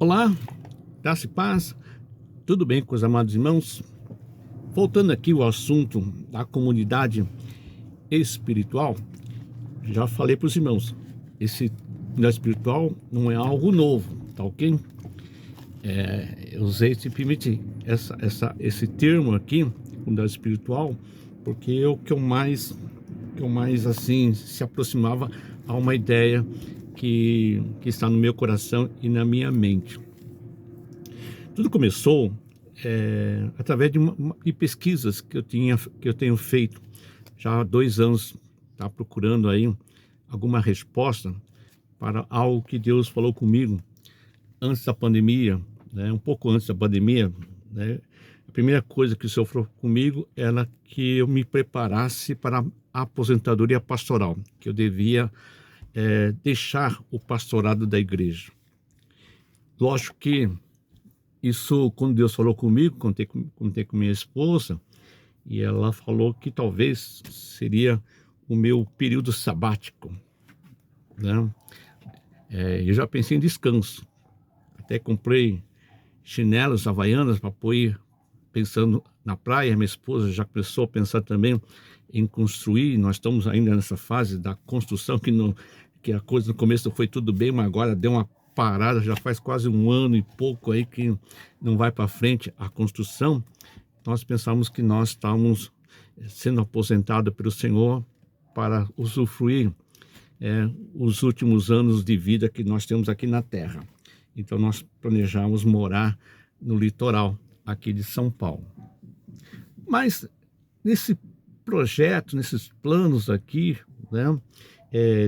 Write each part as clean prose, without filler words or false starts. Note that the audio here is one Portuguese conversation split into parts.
Olá, graça e paz, tudo bem com os amados irmãos? Voltando aqui ao assunto da comunidade espiritual, já falei para os irmãos, esse comunidade espiritual não é algo novo, tá ok? Eu usei simplesmente esse termo aqui, comunidade espiritual, porque é o que eu mais assim se aproximava a uma ideia que está no meu coração e na minha mente. Tudo começou através de pesquisas que eu tenho feito já há 2 anos, tá procurando aí alguma resposta para algo que Deus falou comigo antes da pandemia, né? Um pouco antes da pandemia, né? A primeira coisa que o Senhor falou comigo era que eu me preparasse para a aposentadoria pastoral, que eu devia deixar o pastorado da igreja. Lógico que isso, quando Deus falou comigo, contei com minha esposa, e ela falou que talvez seria o meu período sabático, né? Eu já pensei em descanso, até comprei chinelos havaianas para pôr pensando na praia. Minha esposa já começou a pensar também em construir. Nós estamos ainda nessa fase da construção, que a coisa no começo foi tudo bem, mas agora deu uma parada, já faz quase 1 ano e pouco aí que não vai para frente a construção. Nós pensamos que nós estávamos sendo aposentados pelo Senhor para usufruir os últimos anos de vida que nós temos aqui na terra. Então nós planejamos morar no litoral aqui de São Paulo. Mas nesse projeto, nesses planos aqui, né,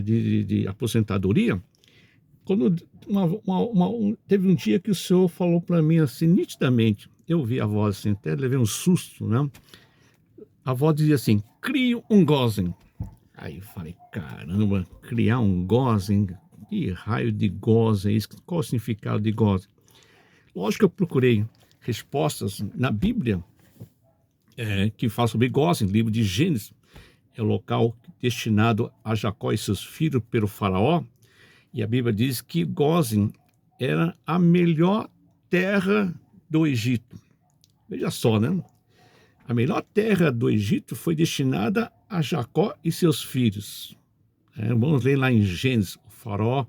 de aposentadoria, quando teve um dia que o Senhor falou para mim assim, nitidamente, eu ouvi a voz assim, até levei um susto, né? A voz dizia assim: crie um Gozen. Aí eu falei, caramba, criar um Gozen? Que raio de Gozen é isso? Qual o significado de Gozen? Lógico que eu procurei respostas na Bíblia, que fala sobre Gozen, livro de Gênesis. É o local destinado a Jacó e seus filhos pelo faraó. E a Bíblia diz que Gozen era a melhor terra do Egito. Veja só, né? A melhor terra do Egito foi destinada a Jacó e seus filhos. Vamos ler lá em Gênesis. O faraó,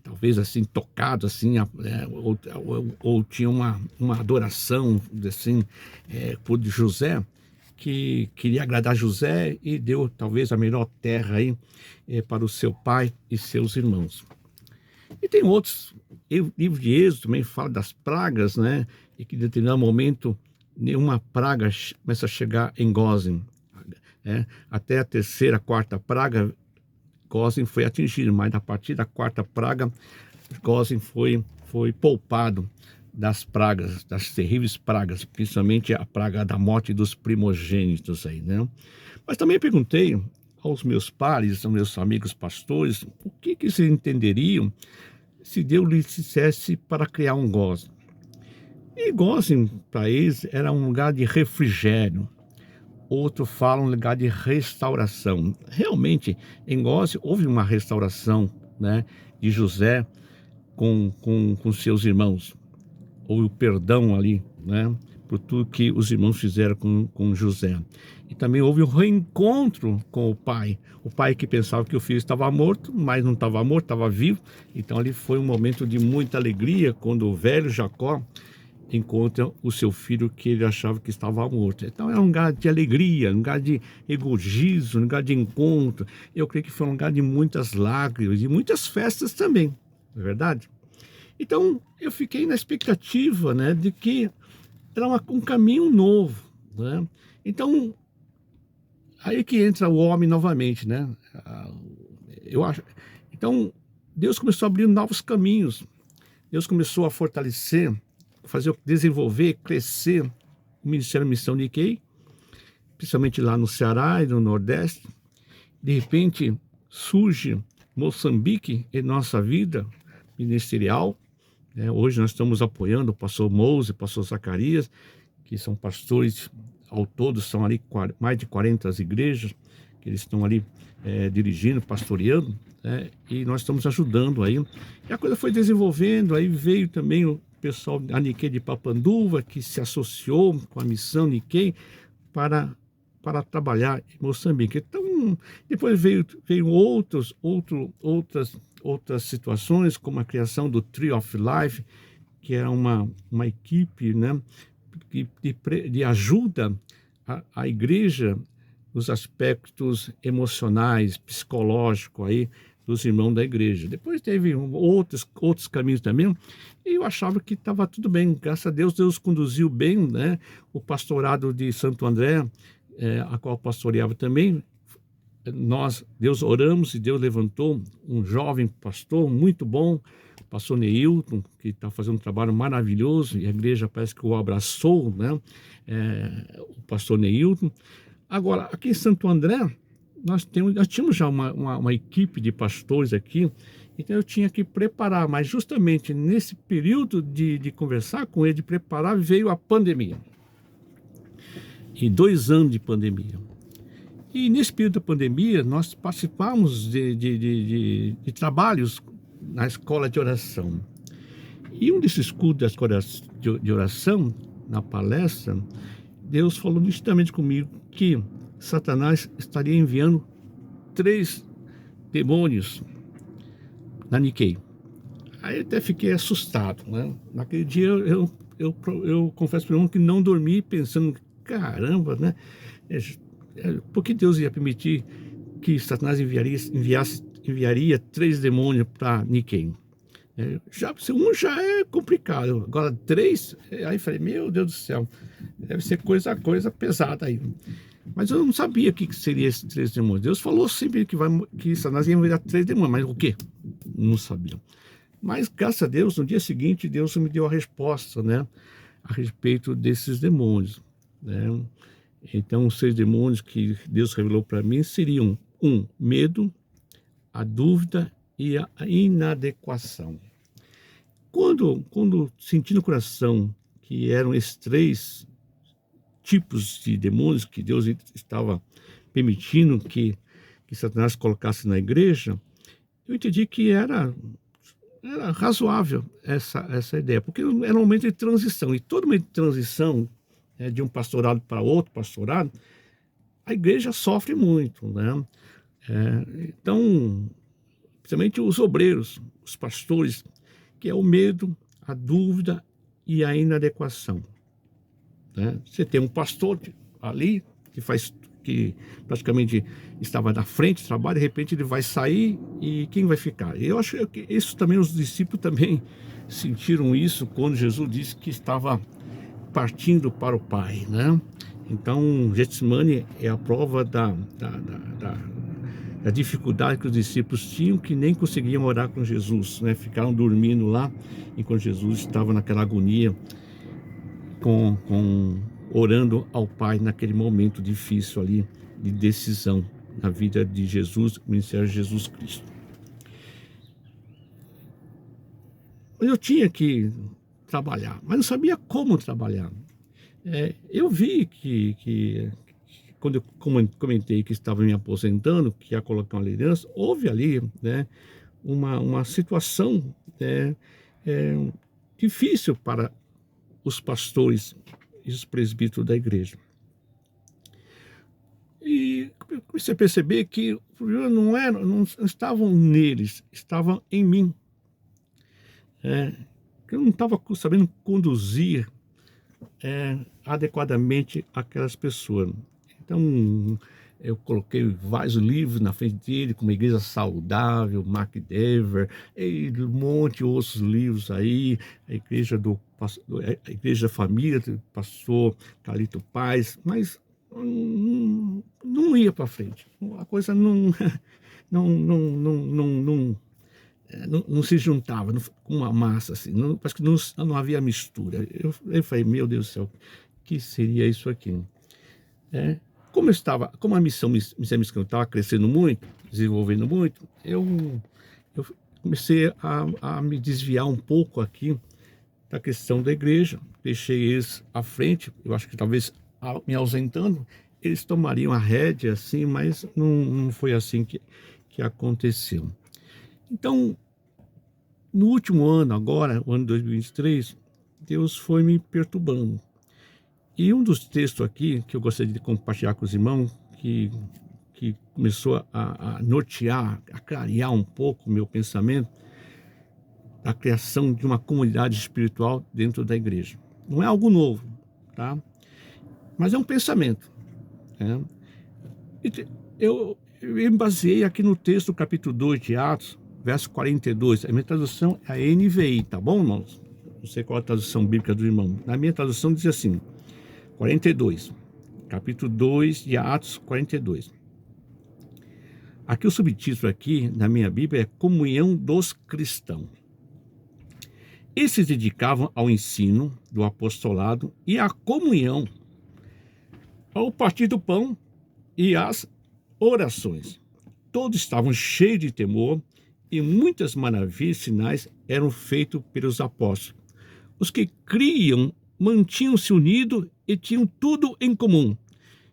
talvez assim, tocado, assim, ou tinha uma adoração, assim, por José, que queria agradar José e deu talvez a melhor terra aí para o seu pai e seus irmãos. E tem outros, o livro de Êxodo também fala das pragas, né? E que em determinado momento nenhuma praga começa a chegar em Gozen. Até a terceira, quarta praga, Gozen foi atingido, mas a partir da quarta praga, Gozen foi poupado das pragas, das terríveis pragas, principalmente a praga da morte dos primogênitos aí, né? Mas também perguntei aos meus pares, aos meus amigos pastores, o que eles entenderiam se Deus lhes dissesse para criar um Gozen. E Gozen, para eles, era um lugar de refrigério. Outro fala um lugar de restauração. Realmente, em Gozen houve uma restauração, né, de José com seus irmãos. Houve o perdão ali, né, por tudo que os irmãos fizeram com José. E também houve um reencontro com o pai que pensava que o filho estava morto, mas não estava morto, estava vivo. Então ali foi um momento de muita alegria, quando o velho Jacó encontra o seu filho que ele achava que estava morto. Então é um lugar de alegria, um lugar de regozijo, um lugar de encontro. Eu creio que foi um lugar de muitas lágrimas e muitas festas também, não é verdade? Então eu fiquei na expectativa, né, de que era um caminho novo, né? Então aí que entra o homem novamente, né? Eu acho. Então Deus começou a abrir novos caminhos. Deus começou a fortalecer, desenvolver, crescer o Ministério Missão de Nikkei, principalmente lá no Ceará e no Nordeste. De repente surge Moçambique em nossa vida ministerial. Hoje nós estamos apoiando o pastor Mouse, o pastor Zacarias, que são pastores, ao todo são ali mais de 40 igrejas que eles estão ali dirigindo, pastoreando, né? E nós estamos ajudando aí. E a coisa foi desenvolvendo, aí veio também o pessoal da Nikkei de Papanduva, que se associou com a missão Nikkei para trabalhar em Moçambique. Então, depois veio outras situações, como a criação do Tree of Life, que era uma equipe, né, de ajuda à igreja nos aspectos emocionais, psicológicos aí dos irmãos da igreja. Depois teve outros caminhos também, e eu achava que estava tudo bem. Graças a Deus, Deus conduziu bem, né? O pastorado de Santo André, a qual pastoreava também, Deus oramos e Deus levantou um jovem pastor muito bom, o pastor Neilton, que está fazendo um trabalho maravilhoso, e a igreja parece que o abraçou, né? O pastor Neilton. Agora, aqui em Santo André, nós tínhamos já uma equipe de pastores aqui, então eu tinha que preparar, mas justamente nesse período de conversar com ele, de preparar, veio a pandemia. E 2 anos de pandemia. E nesse período da pandemia, nós participamos de trabalhos na escola de oração. E um desses cultos da escola de oração, na palestra, Deus falou nitidamente comigo que Satanás estaria enviando 3 demônios na Nikkei. Aí eu até fiquei assustado, né? Naquele dia eu confesso para o irmão que não dormi pensando, caramba, né? Por que Deus ia permitir que Satanás enviaria 3 demônios para Nikkei? Um já é complicado, agora 3, aí falei, meu Deus do céu, deve ser coisa pesada aí. Mas eu não sabia o que seria esses 3 demônios. Deus falou sempre que Satanás ia enviar 3 demônios, mas o quê? Não sabia. Mas graças a Deus, no dia seguinte, Deus me deu a resposta, né, a respeito desses demônios, né? Então, os 6 demônios que Deus revelou para mim seriam: medo, a dúvida e a inadequação. Quando senti no coração que eram esses 3 tipos de demônios que Deus estava permitindo que Satanás colocasse na igreja, eu entendi que era razoável essa ideia, porque era um momento de transição, e todo momento de transição, de um pastorado para outro pastorado, a igreja sofre muito, né? Então, principalmente os obreiros, os pastores, que é o medo, a dúvida e a inadequação, né? Você tem um pastor ali que praticamente estava na frente do trabalho, de repente ele vai sair, e quem vai ficar? Eu acho que isso também, os discípulos também sentiram isso quando Jesus disse que estava partindo para o Pai, né? Então, Getsemane é a prova da dificuldade que os discípulos tinham, que nem conseguiam orar com Jesus, né? Ficaram dormindo lá, enquanto Jesus estava naquela agonia, orando ao Pai naquele momento difícil ali, de decisão na vida de Jesus, no ministério de Jesus Cristo. Eu tinha que trabalhar, mas não sabia como trabalhar. Eu vi que quando eu comentei que estava me aposentando, que ia colocar uma liderança, houve ali, né, uma situação, né, difícil para os pastores e os presbíteros da igreja. E comecei a perceber que o problema não estavam neles, estavam em mim. Eu não estava sabendo conduzir adequadamente aquelas pessoas. Então, eu coloquei vários livros na frente dele, como Igreja Saudável, Mark Dever, e um monte de outros livros aí, a Igreja da Família, do pastor Carlito Paz, mas não ia para frente. A coisa não se juntava com uma massa assim, parece que não havia mistura. Eu falei, meu Deus do céu, o que seria isso aqui? Como a missão estava crescendo muito, desenvolvendo muito, eu comecei a me desviar um pouco aqui da questão da igreja. Deixei eles à frente, eu acho que talvez me ausentando, eles tomariam a rédea assim, mas não foi assim que aconteceu. Então, no último ano agora, o ano 2023, Deus foi me perturbando. E um dos textos aqui que eu gostaria de compartilhar com os irmãos, que começou a nortear, a clarear um pouco o meu pensamento, a criação de uma comunidade espiritual dentro da igreja. Não é algo novo, tá? Mas é um pensamento, né? Eu me baseei aqui no texto, capítulo 2 de Atos, verso 42. A minha tradução é a NVI, tá bom, irmãos? Não sei qual é a tradução bíblica do irmão. Na minha tradução diz assim, 42, capítulo 2 de Atos 42. Aqui o subtítulo aqui, na minha Bíblia, é Comunhão dos Cristãos. Eles se dedicavam ao ensino do apostolado e à comunhão, ao partir do pão e às orações. Todos estavam cheios de temor e muitas maravilhas e sinais eram feitos pelos apóstolos. Os que criam mantinham-se unidos e tinham tudo em comum,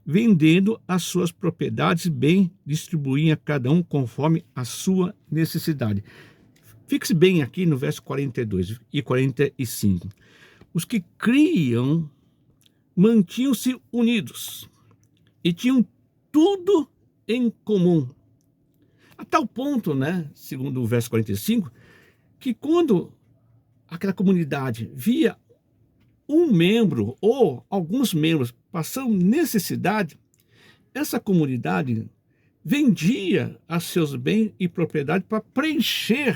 vendendo as suas propriedades e bem, distribuíam a cada um conforme a sua necessidade. Fixe bem aqui no verso 42 e 45. Os que criam mantinham-se unidos e tinham tudo em comum. A tal ponto, né, segundo o verso 45, que quando aquela comunidade via um membro ou alguns membros passando necessidade, essa comunidade vendia os seus bens e propriedades para preencher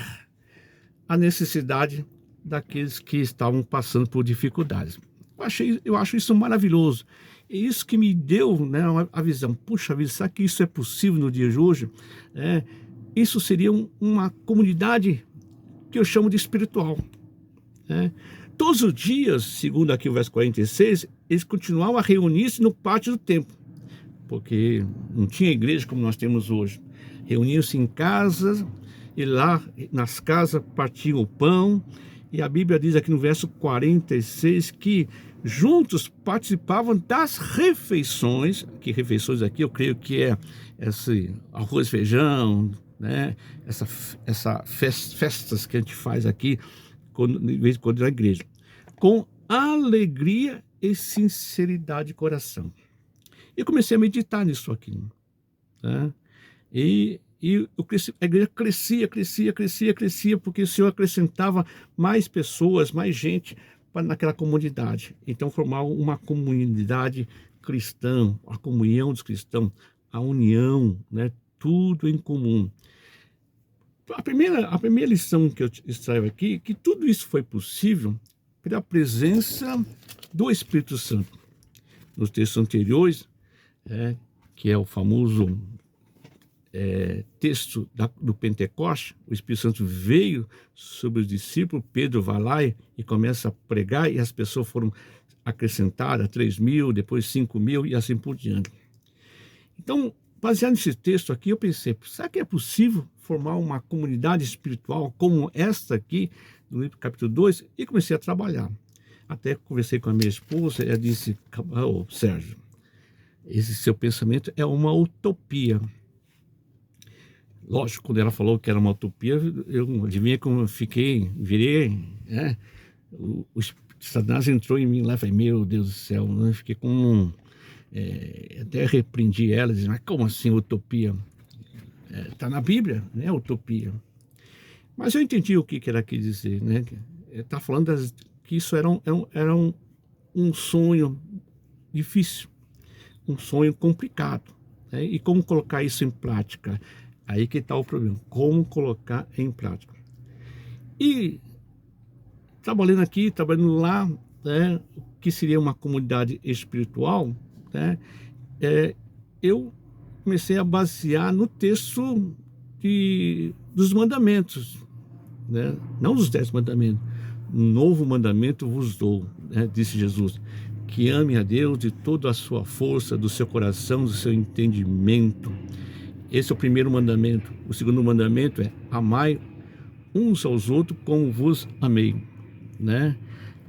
a necessidade daqueles que estavam passando por dificuldades. Eu acho isso maravilhoso. E isso que me deu, né, a visão. Puxa vida, será que isso é possível no dia de hoje? Isso seria uma comunidade que eu chamo de espiritual. Todos os dias, segundo aqui o verso 46, eles continuavam a reunir-se no pátio do templo, porque não tinha igreja como nós temos hoje. Reuniam-se em casas e lá nas casas partiam o pão. E a Bíblia diz aqui no verso 46 que juntos participavam das refeições. Que refeições aqui eu creio que é esse arroz, feijão, né? Festas que a gente faz aqui de vez em quando na igreja, com alegria e sinceridade de coração. Eu comecei a meditar nisso aqui, né? E a igreja crescia, porque o Senhor acrescentava mais pessoas, mais gente naquela comunidade. Então formava uma comunidade cristã, a comunhão dos cristãos, a união, né? Tudo em comum. A primeira lição que eu extraio aqui, que tudo isso foi possível pela presença do Espírito Santo. Nos textos anteriores, que é o famoso texto do Pentecoste, o Espírito Santo veio sobre os discípulos, Pedro vai lá e começa a pregar, e as pessoas foram acrescentadas, 3.000, depois 5.000 e assim por diante. Então, baseado nesse texto aqui, eu pensei, será que é possível formar uma comunidade espiritual como esta aqui, no livro capítulo 2? E comecei a trabalhar. Até conversei com a minha esposa, ela disse, Sérgio, esse seu pensamento é uma utopia. Lógico, quando ela falou que era uma utopia, eu adivinha como eu virei, o Satanás entrou em mim lá e falei, meu Deus do céu, eu fiquei com até repreendi ela, dizendo, mas como assim utopia? Está na Bíblia, né, utopia. Mas eu entendi o que ela quis dizer, né? Está falando que isso era um sonho difícil, um sonho complicado, né? E como colocar isso em prática? Aí que está o problema, como colocar em prática. E trabalhando aqui, trabalhando lá, né, que seria uma comunidade espiritual, né, eu comecei a basear no texto dos mandamentos, né, não dos 10 mandamentos. Um novo mandamento vos dou, né, disse Jesus, que ame a Deus de toda a sua força, do seu coração, do seu entendimento. Esse é o primeiro mandamento. O segundo mandamento é amai uns aos outros como vos amei, né?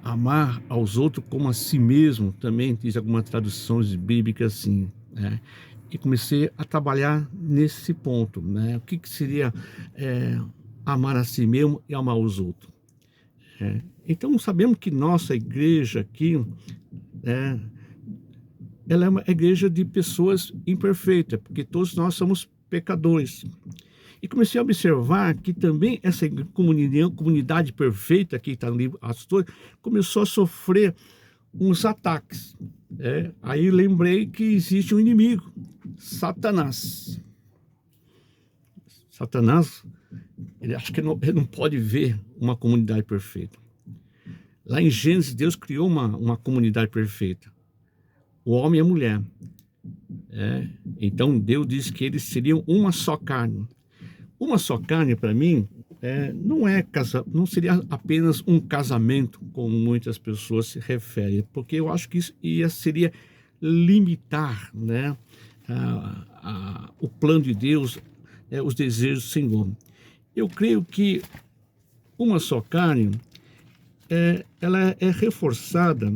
Amar aos outros como a si mesmo, também diz algumas traduções bíblicas assim, né? E comecei a trabalhar nesse ponto, né? O que seria amar a si mesmo e amar os outros. Então sabemos que nossa igreja aqui, ela é uma igreja de pessoas imperfeitas, porque todos nós somos pecadores. E comecei a observar que também essa comunidade perfeita, que está no livro Atos 2, começou a sofrer uns ataques. Aí lembrei que existe um inimigo, Satanás. Satanás, ele acha que ele não pode ver uma comunidade perfeita. Lá em Gênesis, Deus criou uma comunidade perfeita, o homem e a mulher. Então Deus disse que eles seriam uma só carne. Uma só carne, para mim, não seria apenas um casamento, como muitas pessoas se referem, porque eu acho que isso seria limitar, né, o plano de Deus, os desejos do Senhor. Eu creio que uma só carne, ela é reforçada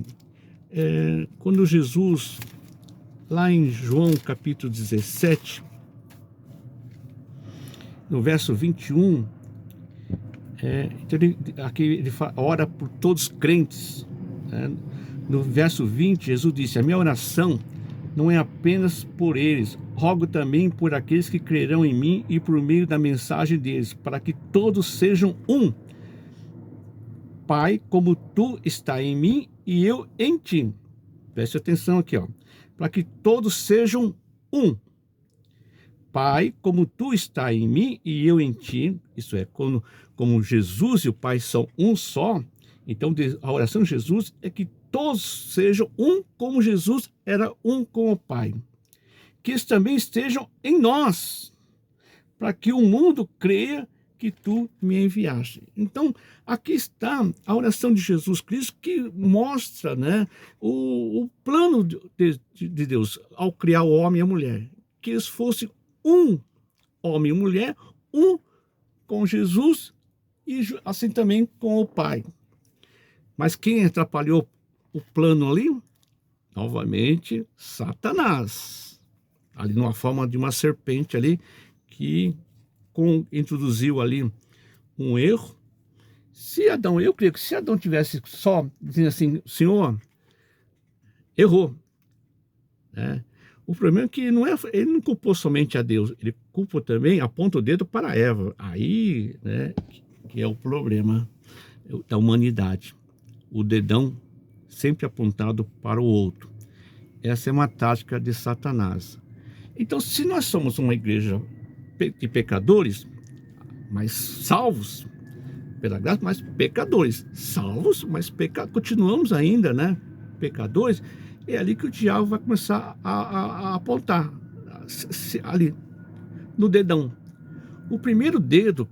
quando Jesus, lá em João capítulo 17, no verso 21, então aqui ele ora por todos os crentes. No verso 20, Jesus disse: a minha oração não é apenas por eles, rogo também por aqueles que crerão em mim e por meio da mensagem deles, para que todos sejam um. Pai, como tu está em mim e eu em ti. Preste atenção aqui, para que todos sejam um. Pai, como tu está em mim e eu em ti, isso é, como Jesus e o Pai são um só, então a oração de Jesus é que todos sejam um como Jesus era um com o Pai. Que eles também estejam em nós, para que o mundo creia que tu me enviaste. Então, aqui está a oração de Jesus Cristo, que mostra, né, o plano de Deus ao criar o homem e a mulher, que eles fossem um homem e mulher, um com Jesus e assim também com o Pai. Mas quem atrapalhou o plano ali? Novamente, Satanás. Ali numa forma de uma serpente ali, que introduziu ali um erro. Eu creio que se Adão tivesse só dizendo assim, Senhor, errou, né? O problema é que ele não culpou somente a Deus, ele culpa também, aponta o dedo para Eva. Aí, né, que é o problema da humanidade. O dedão sempre apontado para o outro. Essa é uma tática de Satanás. Então, se nós somos uma igreja de pecadores, mas salvos pela graça, mas pecadores, salvos, mas continuamos ainda, né, pecadores, é ali que o diabo vai começar a apontar, ali, no dedão. O primeiro dedo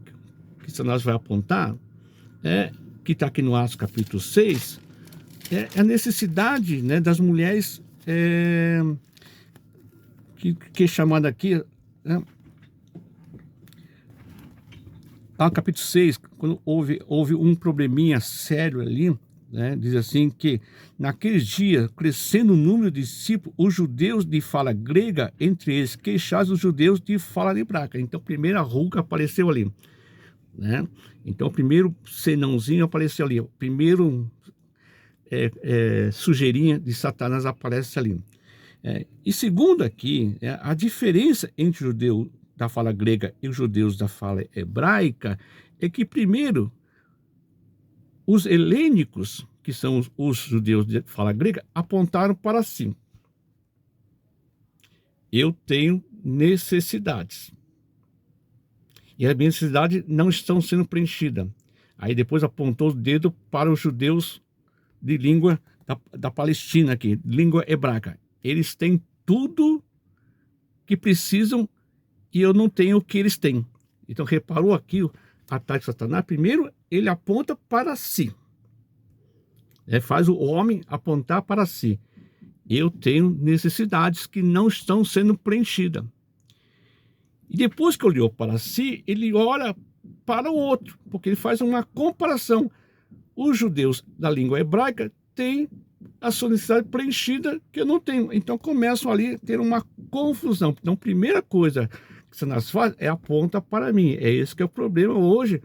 que Satanás vai apontar, que está aqui no Atos capítulo 6, é a necessidade, né, das mulheres, que é chamada aqui, né, capítulo 6, quando houve um probleminha sério ali, né, diz assim que naqueles dias, crescendo o número de discípulos, os judeus de fala grega, entre eles queixados os judeus de fala hebraica. Então, a primeira ruga apareceu ali, né? Então, o primeiro senãozinho apareceu ali, o primeiro sujeirinha de Satanás aparece ali. E segundo aqui, a diferença entre o judeu da fala grega e os judeus da fala hebraica é que, primeiro, os helênicos, que são os judeus de fala grega, apontaram para si. Eu tenho necessidades. E as minhas necessidades não estão sendo preenchidas. Aí depois apontou o dedo para os judeus de língua da Palestina aqui, língua hebraica. Eles têm tudo que precisam e eu não tenho o que eles têm. Então reparou aqui o ataque de Satanás? Primeiro, ele aponta para si. Faz o homem apontar para si. Eu tenho necessidades que não estão sendo preenchidas. E depois que olhou para si, ele olha para o outro, porque ele faz uma comparação. Os judeus da língua hebraica têm a sua necessidade preenchida que eu não tenho. Então começam ali a ter uma confusão. Então, a primeira coisa que Satanás faz é aponta para mim. É esse que é o problema hoje,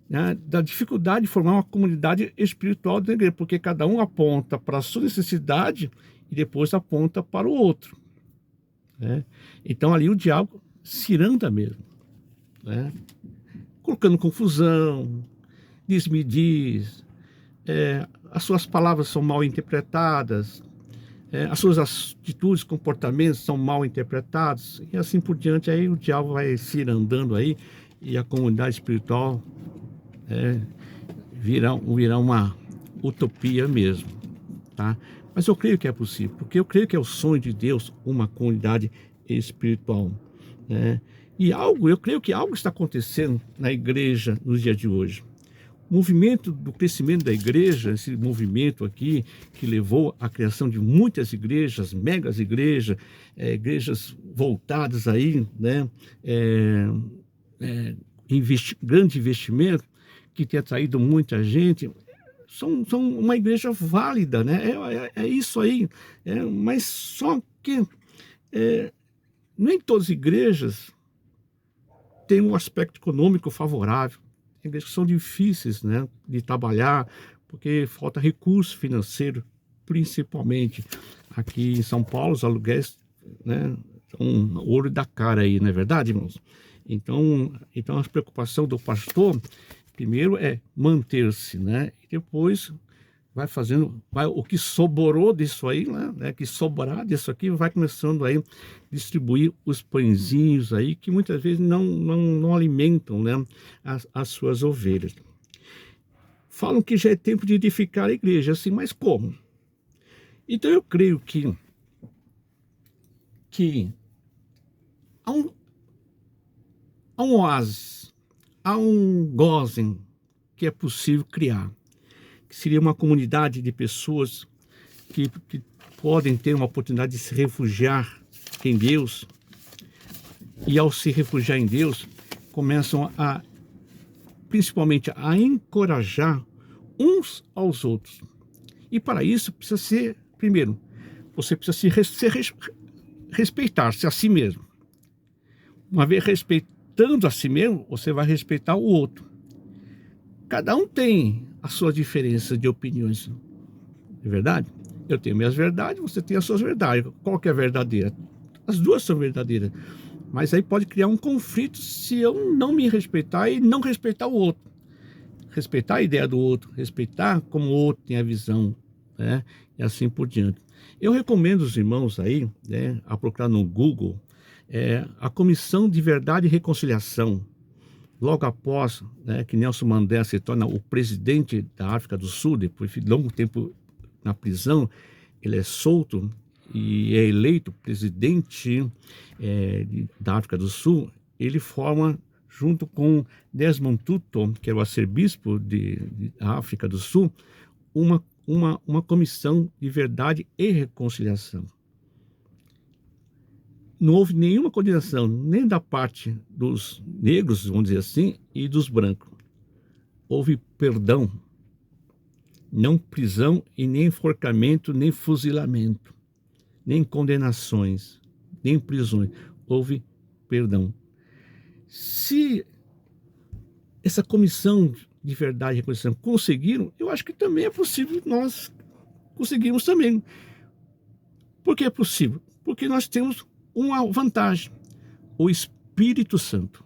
né, da dificuldade de formar uma comunidade espiritual da igreja, porque cada um aponta para a sua necessidade e depois aponta para o outro, né? Então ali o diabo ciranda mesmo, né? Colocando confusão, diz-me-diz, as suas palavras são mal interpretadas, as suas atitudes, comportamentos são mal interpretados, e assim por diante. Aí o diabo vai cirandando aí, e a comunidade espiritual virá uma utopia mesmo, tá? Mas eu creio que é possível, porque eu creio que é o sonho de Deus uma comunidade espiritual, né? E eu creio que algo está acontecendo na igreja nos dias de hoje. O movimento do crescimento da igreja, esse movimento aqui que levou à criação de muitas igrejas, megas igrejas, igrejas voltadas aí, né? Grande investimento, que tem atraído muita gente, são uma igreja válida, né? É isso aí, mas só que nem todas as igrejas têm um aspecto econômico favorável. Tem igrejas que são difíceis, né, de trabalhar, porque falta recurso financeiro, principalmente aqui em São Paulo. Os aluguéis, né, são o olho da cara aí, não é verdade, irmãos? Então a preocupação do pastor, primeiro, é manter-se, né? E depois vai fazendo, o que sobrou disso aí, né? Que sobrar disso aqui, vai começando aí distribuir os pãezinhos aí, que muitas vezes não alimentam, né, as suas ovelhas. Falam que já é tempo de edificar a igreja, assim, mas como? Então eu creio que há um oásis, há um Gósen que é possível criar, que seria uma comunidade de pessoas que podem ter uma oportunidade de se refugiar em Deus, e ao se refugiar em Deus, começam principalmente a encorajar uns aos outros. E para isso precisa ser, primeiro, você precisa respeitar-se a si mesmo. Uma vez respeitando a si mesmo, você vai respeitar o outro. Cada um tem a sua diferença de opiniões, não é verdade? Eu tenho minhas verdades, você tem as suas verdades. Qual que é a verdadeira? As duas são verdadeiras. Mas aí pode criar um conflito se eu não me respeitar e não respeitar o outro. Respeitar a ideia do outro, respeitar como o outro tem a visão, né? E assim por diante. Eu recomendo os irmãos aí, né, a procurar no Google a Comissão de Verdade e Reconciliação. Logo após, né, que Nelson Mandela se torna o presidente da África do Sul, depois de longo tempo na prisão, ele é solto e é eleito presidente da África do Sul. Ele forma, junto com Desmond Tutu, que é o arcebispo da África do Sul, uma comissão de verdade e reconciliação. Não houve nenhuma coordenação, nem da parte dos negros, vamos dizer assim, e dos brancos. Houve perdão, não prisão e nem enforcamento, nem fuzilamento, nem condenações, nem prisões. Houve perdão. Se essa comissão de verdade e reconciliação conseguiram, eu acho que também é possível nós conseguirmos também. Por que é possível? Porque nós temos uma vantagem: o Espírito Santo.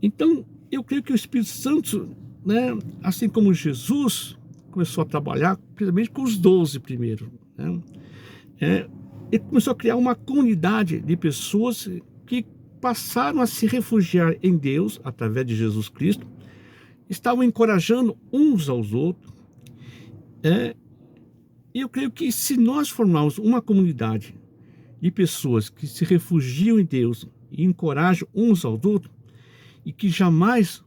Então, eu creio que o Espírito Santo, né, assim como Jesus começou a trabalhar, principalmente com os 12 primeiro, né, ele começou a criar uma comunidade de pessoas que passaram a se refugiar em Deus através de Jesus Cristo, estavam encorajando uns aos outros. E eu creio que se nós formarmos uma comunidade de pessoas que se refugiam em Deus e encorajam uns aos outros, e que jamais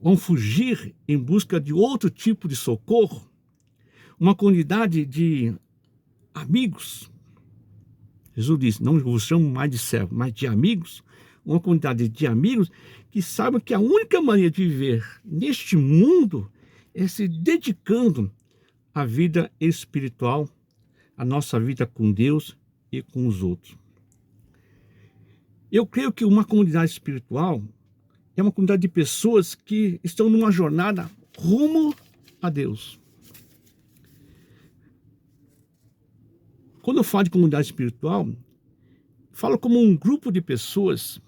vão fugir em busca de outro tipo de socorro, uma comunidade de amigos. Jesus disse: não vos chamo mais de servos, mas de amigos. Uma comunidade de amigos que saibam que a única maneira de viver neste mundo é se dedicando à vida espiritual, à nossa vida com Deus e com os outros. Eu creio que uma comunidade espiritual é uma comunidade de pessoas que estão numa jornada rumo a Deus. Quando eu falo de comunidade espiritual, falo como um grupo de pessoas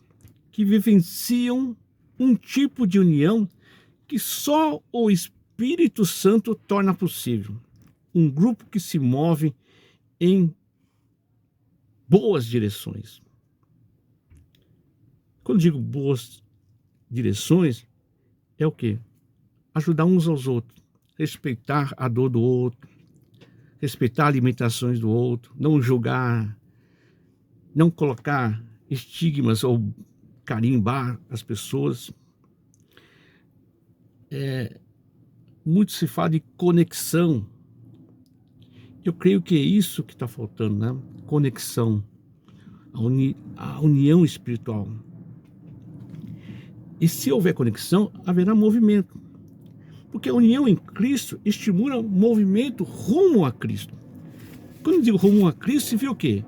que vivenciam um tipo de união que só o Espírito Santo torna possível. Um grupo que se move em boas direções. Quando digo boas direções, é o quê? Ajudar uns aos outros, respeitar a dor do outro, respeitar limitações do outro, não julgar, não colocar estigmas ou carimbar as pessoas. Muito se fala de conexão. Eu creio que é isso que está faltando, né? Conexão, a união espiritual. E se houver conexão, haverá movimento. Porque a união em Cristo estimula o movimento rumo a Cristo. Quando eu digo rumo a Cristo, você vê o quê?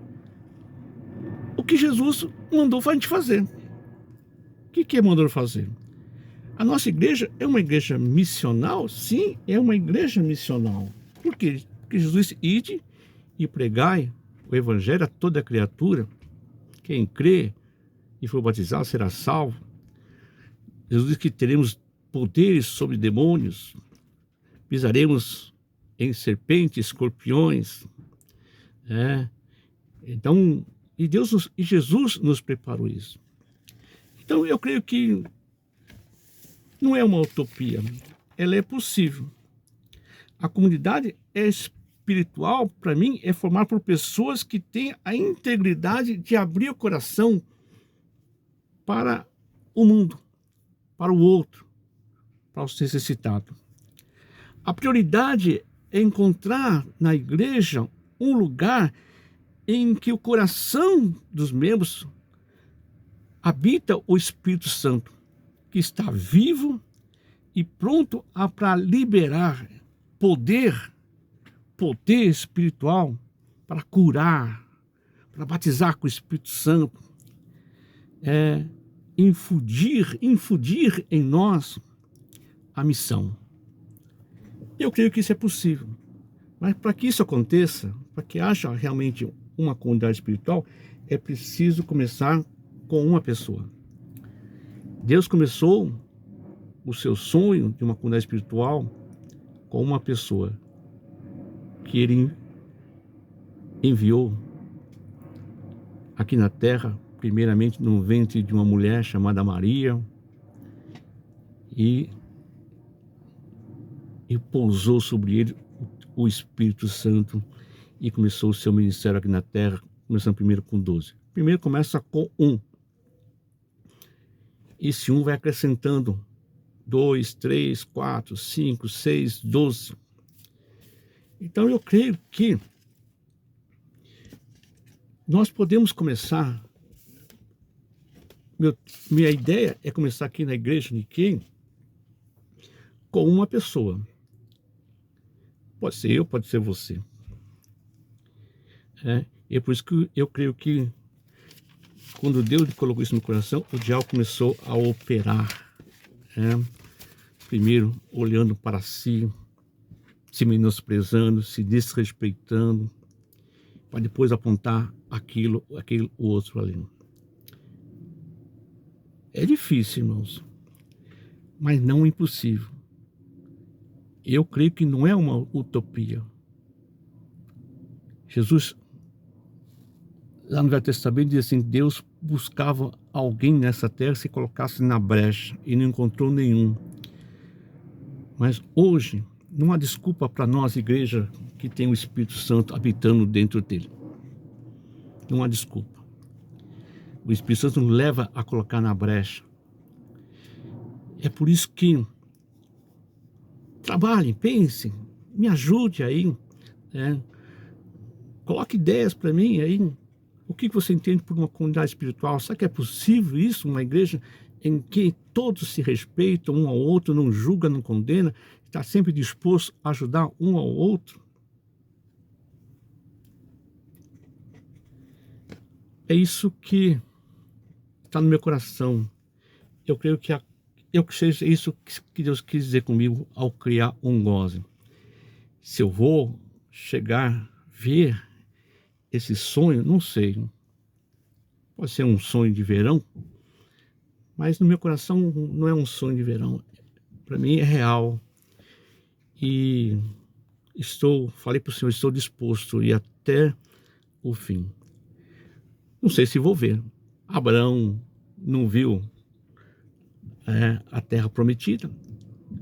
O que Jesus mandou a gente fazer. O que é mandou fazer? A nossa igreja é uma igreja missional? Sim, é uma igreja missional. Por quê? Porque Jesus disse, ide e pregai o evangelho a toda criatura. Quem crê e for batizado será salvo. Jesus disse que teremos poderes sobre demônios, pisaremos em serpentes, escorpiões. Então, e Jesus nos preparou isso. Então, eu creio que não é uma utopia, ela é possível. A comunidade é espiritual, para mim, é formada por pessoas que têm a integridade de abrir o coração para o mundo, para o outro, para os necessitados. A prioridade é encontrar na igreja um lugar em que o coração dos membros habita o Espírito Santo, que está vivo e pronto para liberar poder espiritual para curar, para batizar com o Espírito Santo, infundir em nós a missão. Eu creio que isso é possível. Mas para que isso aconteça, para que haja realmente uma comunidade espiritual, é preciso começar com uma pessoa. Deus começou o seu sonho de uma comunidade espiritual com uma pessoa que Ele enviou aqui na terra, primeiramente no ventre de uma mulher chamada Maria, e pousou sobre ele o Espírito Santo e começou o seu ministério aqui na terra, começando primeiro com 12. Primeiro começa com 1. Esse 1 vai acrescentando 2, 3, 4, 5, 6, 12. Então eu creio que nós podemos começar. Minha ideia é começar aqui na igreja Nikkei com uma pessoa. Pode ser eu, pode ser você. É por isso que eu creio que quando Deus colocou isso no coração, o diabo começou a operar. Primeiro olhando para si, se menosprezando, se desrespeitando, para depois apontar aquele outro ali. É difícil, irmãos, mas não impossível. Eu creio que não é uma utopia. Jesus, lá no Velho Testamento, diz assim, Deus buscava alguém nessa terra que se colocasse na brecha e não encontrou nenhum. Mas hoje, não há desculpa para nós, igreja, que tem o Espírito Santo habitando dentro dele. Não há desculpa. O Espírito Santo nos leva a colocar na brecha. É por isso que trabalhem, pensem, me ajude aí, coloque ideias para mim aí. O que você entende por uma comunidade espiritual? Será que é possível isso? Uma igreja em que todos se respeitam um ao outro, não julga, não condena, está sempre disposto a ajudar um ao outro. É isso que está no meu coração. Eu creio que seja isso que Deus quis dizer comigo ao criar um Goze. Se eu vou chegar a ver esse sonho, não sei. Pode ser um sonho de verão, mas no meu coração não é um sonho de verão. Para mim é real. E falei para o Senhor, estou disposto a ir até o fim. Não sei se vou ver. Abraão não viu a terra prometida.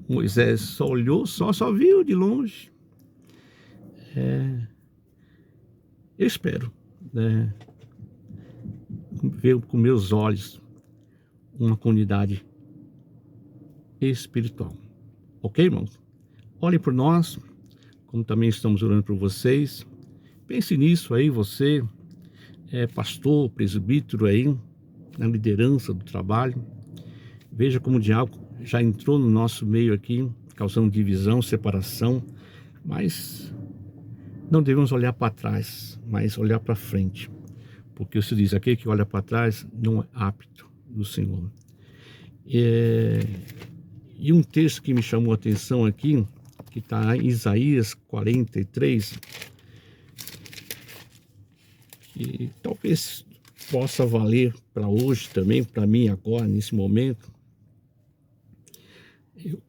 Moisés só olhou, só viu de longe. Eu espero, né, ver com meus olhos uma comunidade espiritual. Ok, irmãos? Olhem por nós, como também estamos orando por vocês. Pense nisso aí, você pastor, presbítero aí, na liderança do trabalho. Veja como o diabo já entrou no nosso meio aqui, causando divisão, separação, mas não devemos olhar para trás, mas olhar para frente, porque se diz, aquele que olha para trás não é apto do Senhor. E um texto que me chamou a atenção aqui, que está em Isaías 43, que talvez possa valer para hoje também, para mim agora, nesse momento.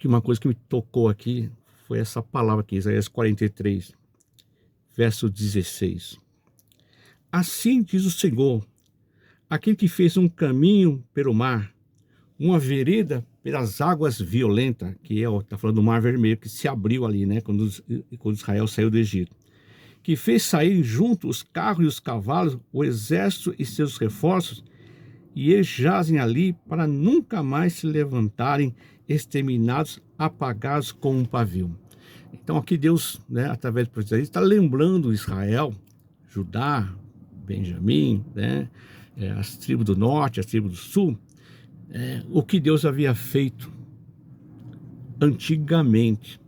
Uma coisa que me tocou aqui foi essa palavra aqui, Isaías 43, verso 16. Assim diz o Senhor, aquele que fez um caminho pelo mar, uma vereda pelas águas violentas, que está falando do Mar Vermelho, que se abriu ali, né, quando Israel saiu do Egito, que fez sair junto os carros e os cavalos, o exército e seus reforços, e eles jazem ali para nunca mais se levantarem, exterminados, apagados como um pavio. Então aqui Deus, né, através do profeta, está lembrando Israel, Judá, Benjamim, né, as tribos do norte, as tribos do sul, o que Deus havia feito antigamente.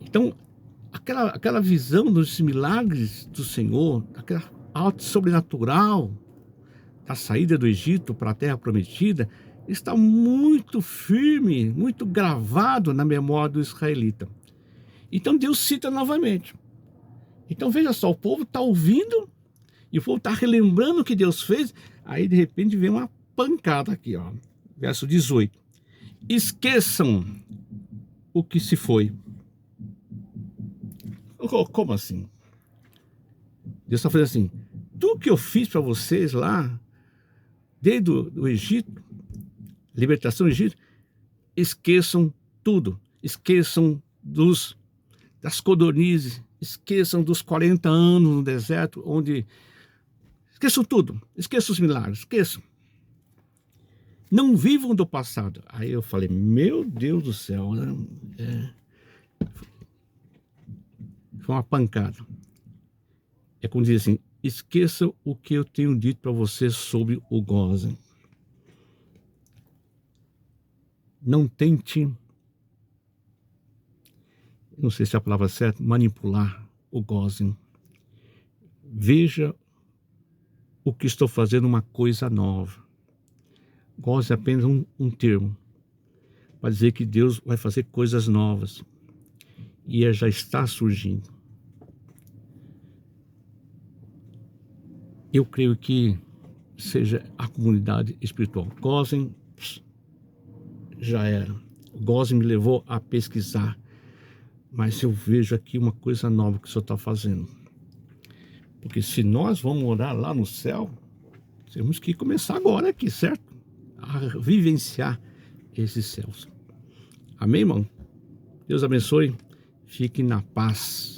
Então aquela visão dos milagres do Senhor, aquela algo sobrenatural da saída do Egito para a terra prometida, está muito firme, muito gravado na memória do israelita. Então Deus cita novamente. Então veja só, o povo está ouvindo e o povo está relembrando o que Deus fez. Aí de repente vem uma pancada aqui, ó, verso 18. Esqueçam o que se foi. Como assim? Deus está fazendo assim, tudo que eu fiz para vocês lá, desde o Egito, libertação do Egito, esqueçam tudo. Esqueçam das codornizes, esqueçam dos 40 anos no deserto, esqueçam tudo, esqueçam os milagres, esqueçam. Não vivam do passado. Aí eu falei, meu Deus do céu, né? Foi uma pancada. É como diz assim, esqueçam o que eu tenho dito para vocês sobre o Goze. Não tente, não sei se é a palavra certa, manipular o Goze. Veja o que estou fazendo, uma coisa nova. Goze é apenas um termo para dizer que Deus vai fazer coisas novas. E já está surgindo. Eu creio que seja a comunidade espiritual. Goze já era. Goze me levou a pesquisar. Mas eu vejo aqui uma coisa nova que o Senhor está fazendo. Porque se nós vamos morar lá no céu, temos que começar agora aqui, certo? A vivenciar esses céus. Amém, irmão? Deus abençoe. Fique na paz.